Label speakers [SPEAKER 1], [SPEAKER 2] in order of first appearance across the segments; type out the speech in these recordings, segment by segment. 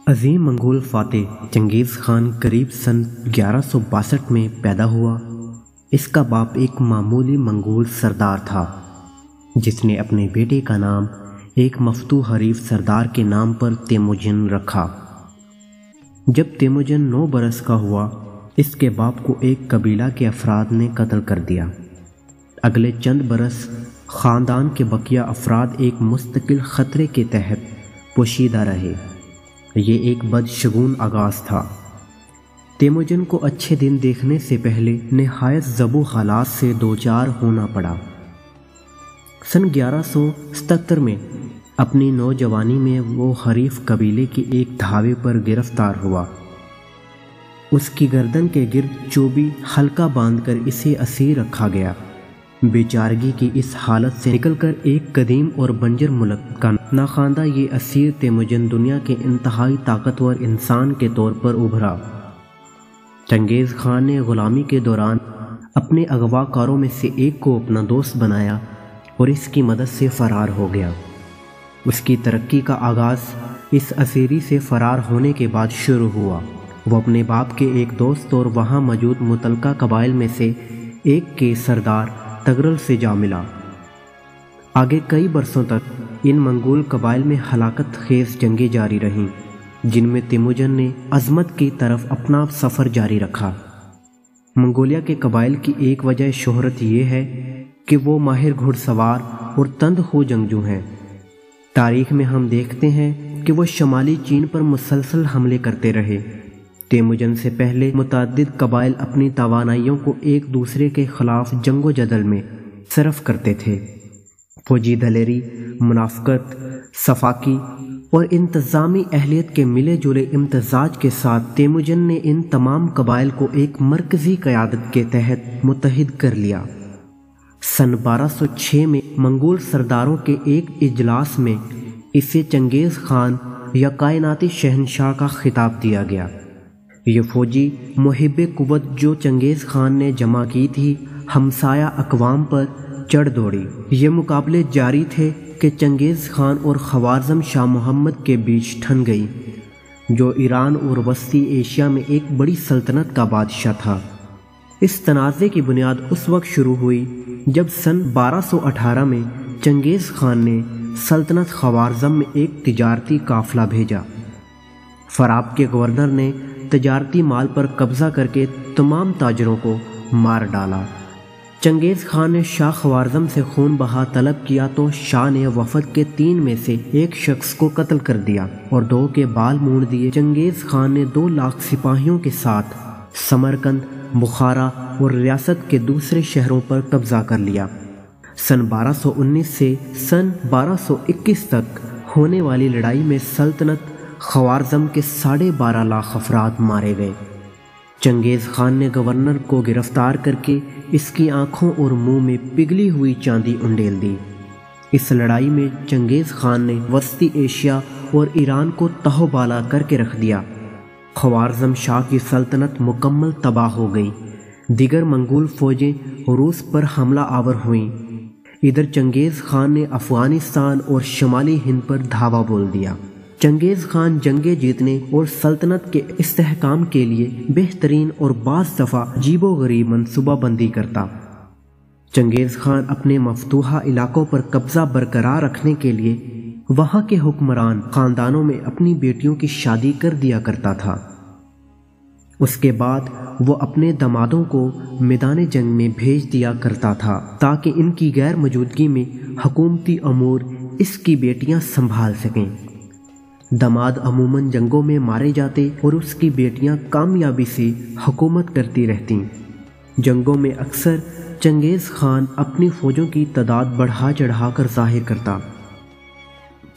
[SPEAKER 1] عظیم منگول فاتح چنگیز خان قریب سن 1162 میں پیدا ہوا۔ اس کا باپ ایک معمولی منگول سردار تھا جس نے اپنے بیٹے کا نام ایک مفتوح حریف سردار کے نام پر تیموجن رکھا۔ جب تیموجن 9 برس کا ہوا اس کے باپ کو ایک قبیلہ کے افراد نے قتل کر دیا۔ اگلے چند برس خاندان کے بقیہ افراد ایک مستقل خطرے کے تحت پوشیدہ رہے۔ یہ ایک بدشگون آغاز تھا۔ تیموجن کو اچھے دن دیکھنے سے پہلے نہایت ضبو حالات سے دوچار ہونا پڑا۔ سن 1177 میں اپنی نوجوانی میں وہ حریف قبیلے کے ایک دھاوے پر گرفتار ہوا۔ اس کی گردن کے گرد چوبی حلقہ باندھ کر اسے اسیر رکھا گیا۔ بیچارگی کی اس حالت سے نکل کر ایک قدیم اور بنجر ملک کا ناخواندہ یہ اسیر تیموجن دنیا کے انتہائی طاقتور انسان کے طور پر ابھرا۔ چنگیز خان نے غلامی کے دوران اپنے اغوا کاروں میں سے ایک کو اپنا دوست بنایا اور اس کی مدد سے فرار ہو گیا۔ اس کی ترقی کا آغاز اس اسیری سے فرار ہونے کے بعد شروع ہوا۔ وہ اپنے باپ کے ایک دوست اور وہاں موجود متعلقہ قبائل میں سے ایک کے سردار تغرل سے جا ملا۔ آگے کئی برسوں تک ان منگول قبائل میں ہلاکت خیز جنگیں جاری رہیں جن میں تیموجن نے عظمت کی طرف اپنا سفر جاری رکھا۔ منگولیا کے قبائل کی ایک وجہ شہرت یہ ہے کہ وہ ماہر گھڑ سوار اور تند خو جنگجو ہیں۔ تاریخ میں ہم دیکھتے ہیں کہ وہ شمالی چین پر مسلسل حملے کرتے رہے۔ تیموجن سے پہلے متعدد قبائل اپنی توانائیوں کو ایک دوسرے کے خلاف جنگ و جدل میں صرف کرتے تھے۔ فوجی دلیری، منافقت، صفاقی اور انتظامی اہلیت کے ملے جلے امتزاج کے ساتھ تیموجن نے ان تمام قبائل کو ایک مرکزی قیادت کے تحت متحد کر لیا۔ سن 1206 میں منگول سرداروں کے ایک اجلاس میں اسے چنگیز خان یا کائناتی شہنشاہ کا خطاب دیا گیا۔ یہ فوجی محب قوت جو چنگیز خان نے جمع کی تھی ہمسایہ اقوام پر چڑھ دوڑی۔ یہ مقابلے جاری تھے کہ چنگیز خان اور خوارزم شاہ محمد کے بیچ ٹھن گئی جو ایران اور وسطی ایشیا میں ایک بڑی سلطنت کا بادشاہ تھا۔ اس تنازع کی بنیاد اس وقت شروع ہوئی جب سن 1218 میں چنگیز خان نے سلطنت خوارزم میں ایک تجارتی قافلہ بھیجا۔ فراب کے گورنر نے تجارتی مال پر قبضہ کر کے تمام تاجروں کو مار ڈالا۔ چنگیز خان نے شاہ خوارزم سے خون بہا طلب کیا تو شاہ نے وفد کے 3 میں سے ایک شخص کو قتل کر دیا اور 2 کے بال مونڈ دیے۔ چنگیز خان نے 2 لاکھ سپاہیوں کے ساتھ سمرقند، بخارا اور ریاست کے دوسرے شہروں پر قبضہ کر لیا۔ سن 1219 سے سن 1221 تک ہونے والی لڑائی میں سلطنت خوارزم کے 12.5 لاکھ افراد مارے گئے۔ چنگیز خان نے گورنر کو گرفتار کر کے اس کی آنکھوں اور منہ میں پگھلی ہوئی چاندی انڈیل دی۔ اس لڑائی میں چنگیز خان نے وسطی ایشیا اور ایران کو تہو بالا کر کے رکھ دیا۔ خوارزم شاہ کی سلطنت مکمل تباہ ہو گئی۔ دیگر منگول فوجیں روس پر حملہ آور ہوئیں۔ ادھر چنگیز خان نے افغانستان اور شمالی ہند پر دھاوا بول دیا۔ چنگیز خان جنگیں جیتنے اور سلطنت کے استحکام کے لیے بہترین اور بعض دفعہ عجیب و غریب منصوبہ بندی کرتا۔ چنگیز خان اپنے مفتوحہ علاقوں پر قبضہ برقرار رکھنے کے لیے وہاں کے حکمران خاندانوں میں اپنی بیٹیوں کی شادی کر دیا کرتا تھا۔ اس کے بعد وہ اپنے دامادوں کو میدان جنگ میں بھیج دیا کرتا تھا تاکہ ان کی غیر موجودگی میں حکومتی امور اس کی بیٹیاں سنبھال سکیں۔ داماد عموماً جنگوں میں مارے جاتے اور اس کی بیٹیاں کامیابی سے حکومت کرتی رہتیں۔ جنگوں میں اکثر چنگیز خان اپنی فوجوں کی تعداد بڑھا چڑھا کر ظاہر کرتا۔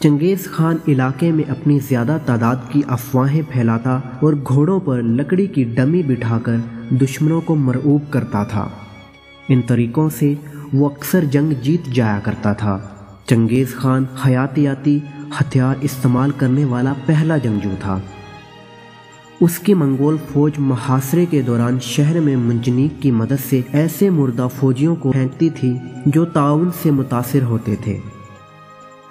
[SPEAKER 1] چنگیز خان علاقے میں اپنی زیادہ تعداد کی افواہیں پھیلاتا اور گھوڑوں پر لکڑی کی ڈمی بٹھا کر دشمنوں کو مرعوب کرتا تھا۔ ان طریقوں سے وہ اکثر جنگ جیت جایا کرتا تھا۔ چنگیز خان حیاتیاتی ہتھیار استعمال کرنے والا پہلا جنگجو تھا۔ اس کی منگول فوج محاصرے کے دوران شہر میں منجنیق کی مدد سے ایسے مردہ فوجیوں کو پھینکتی تھی جو تعاون سے متاثر ہوتے تھے۔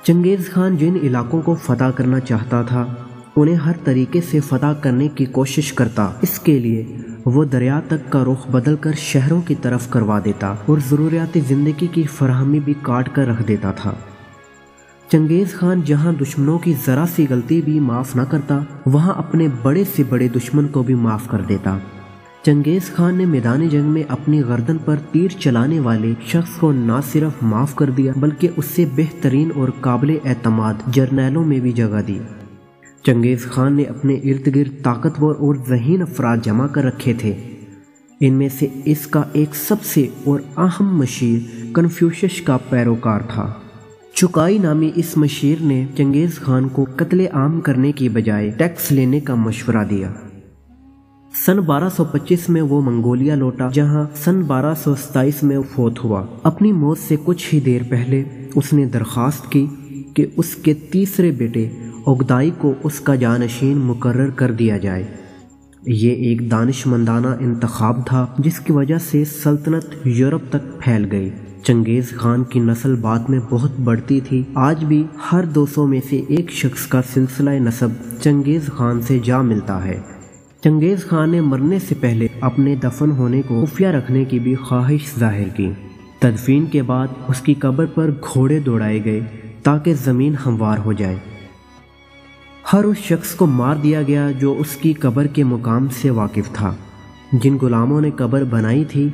[SPEAKER 1] چنگیز خان جن علاقوں کو فتح کرنا چاہتا تھا انہیں ہر طریقے سے فتح کرنے کی کوشش کرتا۔ اس کے لیے وہ دریا تک کا رخ بدل کر شہروں کی طرف کروا دیتا اور ضروریات زندگی کی فراہمی بھی کاٹ کر رکھ دیتا تھا۔ چنگیز خان جہاں دشمنوں کی ذرا سی غلطی بھی معاف نہ کرتا، وہاں اپنے بڑے سے بڑے دشمن کو بھی معاف کر دیتا۔ چنگیز خان نے میدان جنگ میں اپنی گردن پر تیر چلانے والے شخص کو نہ صرف معاف کر دیا بلکہ اس سے بہترین اور قابل اعتماد جرنیلوں میں بھی جگہ دی۔ چنگیز خان نے اپنے ارد گرد طاقتور اور ذہین افراد جمع کر رکھے تھے۔ ان میں سے اس کا ایک سب سے اور اہم مشیر کنفیوشس کا پیروکار تھا۔ چوکائی نامی اس مشیر نے چنگیز خان کو قتل عام کرنے کی بجائے ٹیکس لینے کا مشورہ دیا۔ سن 1225 میں وہ منگولیا لوٹا، جہاں سن 1227 میں فوت ہوا۔ اپنی موت سے کچھ ہی دیر پہلے اس نے درخواست کی کہ اس کے تیسرے بیٹے اوگدائی کو اس کا جانشین مقرر کر دیا جائے۔ یہ ایک دانشمندانہ انتخاب تھا جس کی وجہ سے سلطنت یورپ تک پھیل گئی۔ چنگیز خان کی نسل بعد میں بہت بڑھتی تھی۔ آج بھی ہر 200 میں سے ایک شخص کا سلسلہ نسب چنگیز خان سے جا ملتا ہے۔ چنگیز خان نے مرنے سے پہلے اپنے دفن ہونے کو خفیہ رکھنے کی بھی خواہش ظاہر کی۔ تدفین کے بعد اس کی قبر پر گھوڑے دوڑائے گئے تاکہ زمین ہموار ہو جائے۔ ہر اس شخص کو مار دیا گیا جو اس کی قبر کے مقام سے واقف تھا۔ جن غلاموں نے قبر بنائی تھی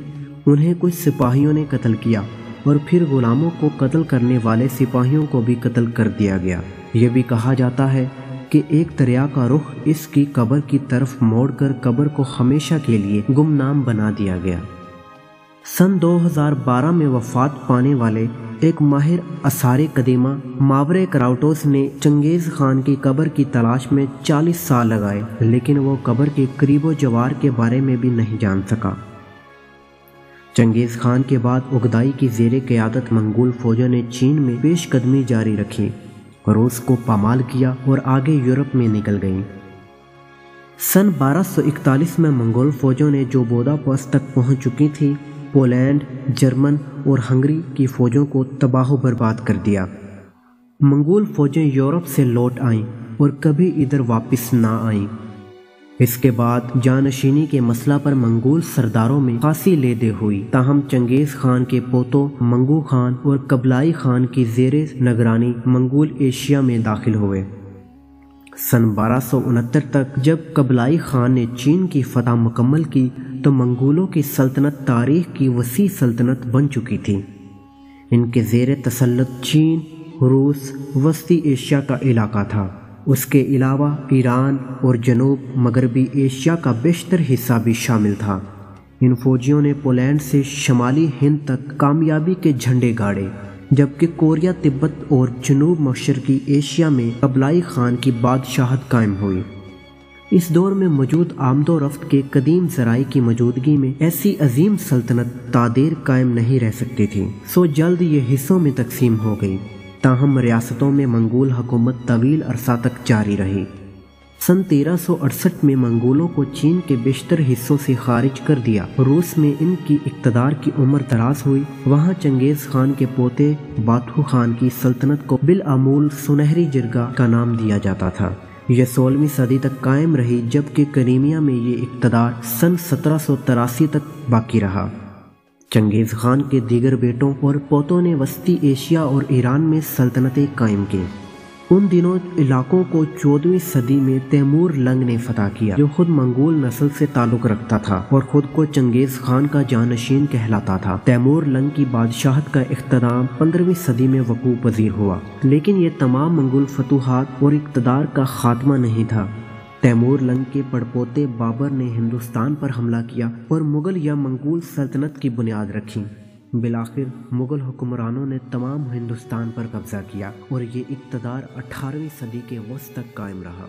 [SPEAKER 1] انہیں کچھ سپاہیوں نے قتل کیا اور پھر غلاموں کو قتل کرنے والے سپاہیوں کو بھی قتل کر دیا گیا۔ یہ بھی کہا جاتا ہے کہ ایک دریا کا رخ اس کی قبر کی طرف موڑ کر قبر کو ہمیشہ کے لیے گمنام بنا دیا گیا۔ سن 2012 میں وفات پانے والے ایک ماہر آثار قدیمہ ماورے کراؤٹوس نے چنگیز خان کی قبر کی تلاش میں 40 سال لگائے، لیکن وہ قبر کے قریب و جوار کے بارے میں بھی نہیں جان سکا۔ چنگیز خان کے بعد اوگدائی کی زیر قیادت منگول فوجوں نے چین میں پیش قدمی جاری رکھی، روس کو پامال کیا اور آگے یورپ میں نکل گئیں۔ سن 1241 میں منگول فوجوں نے جو بودا پاس تک پہنچ چکی تھی، پولینڈ، جرمن اور ہنگری کی فوجوں کو تباہ و برباد کر دیا۔ منگول فوجیں یورپ سے لوٹ آئیں اور کبھی ادھر واپس نہ آئیں۔ اس کے بعد جانشینی کے مسئلہ پر منگول سرداروں میں خاصی لے دے ہوئی، تاہم چنگیز خان کے پوتوں منگو خان اور قبلائی خان کی زیر نگرانی منگول ایشیا میں داخل ہوئے۔ سن 1269 تک جب قبلائی خان نے چین کی فتح مکمل کی تو منگولوں کی سلطنت تاریخ کی وسیع سلطنت بن چکی تھی۔ ان کے زیر تسلط چین، روس، وسطی ایشیا کا علاقہ تھا۔ اس کے علاوہ ایران اور جنوب مغربی ایشیا کا بیشتر حصہ بھی شامل تھا۔ ان فوجیوں نے پولینڈ سے شمالی ہند تک کامیابی کے جھنڈے گاڑے، جبکہ کوریا، تبت اور جنوب مشرقی ایشیا میں قبلائی خان کی بادشاہت قائم ہوئی۔ اس دور میں موجود آمد و رفت کے قدیم ذرائع کی موجودگی میں ایسی عظیم سلطنت تادیر قائم نہیں رہ سکتی تھی، سو جلد یہ حصوں میں تقسیم ہو گئی۔ تاہم ریاستوں میں منگول حکومت طویل عرصہ تک جاری رہی۔ سن 1368 میں منگولوں کو چین کے بیشتر حصوں سے خارج کر دیا۔ روس میں ان کی اقتدار کی عمر دراز ہوئی۔ وہاں چنگیز خان کے پوتے باتو خان کی سلطنت کو بالعمول سنہری جرگہ کا نام دیا جاتا تھا۔ یہ 16ویں صدی تک قائم رہی، جبکہ کریمیا میں یہ اقتدار سن 1783 تک باقی رہا۔ چنگیز خان کے دیگر بیٹوں اور پوتوں نے وسطی ایشیا اور ایران میں سلطنتیں قائم کی۔ ان دنوں علاقوں کو 14ویں صدی میں تیمور لنگ نے فتح کیا، جو خود منگول نسل سے تعلق رکھتا تھا اور خود کو چنگیز خان کا جانشین کہلاتا تھا۔ تیمور لنگ کی بادشاہت کا اختتام 15ویں صدی میں وقوع پذیر ہوا، لیکن یہ تمام منگول فتوحات اور اقتدار کا خاتمہ نہیں تھا۔ تیمور لنگ کے پڑپوتے بابر نے ہندوستان پر حملہ کیا اور مغل یا منگول سلطنت کی بنیاد رکھی۔ بالآخر مغل حکمرانوں نے تمام ہندوستان پر قبضہ کیا اور یہ اقتدار 18ویں صدی کے وسط تک قائم رہا۔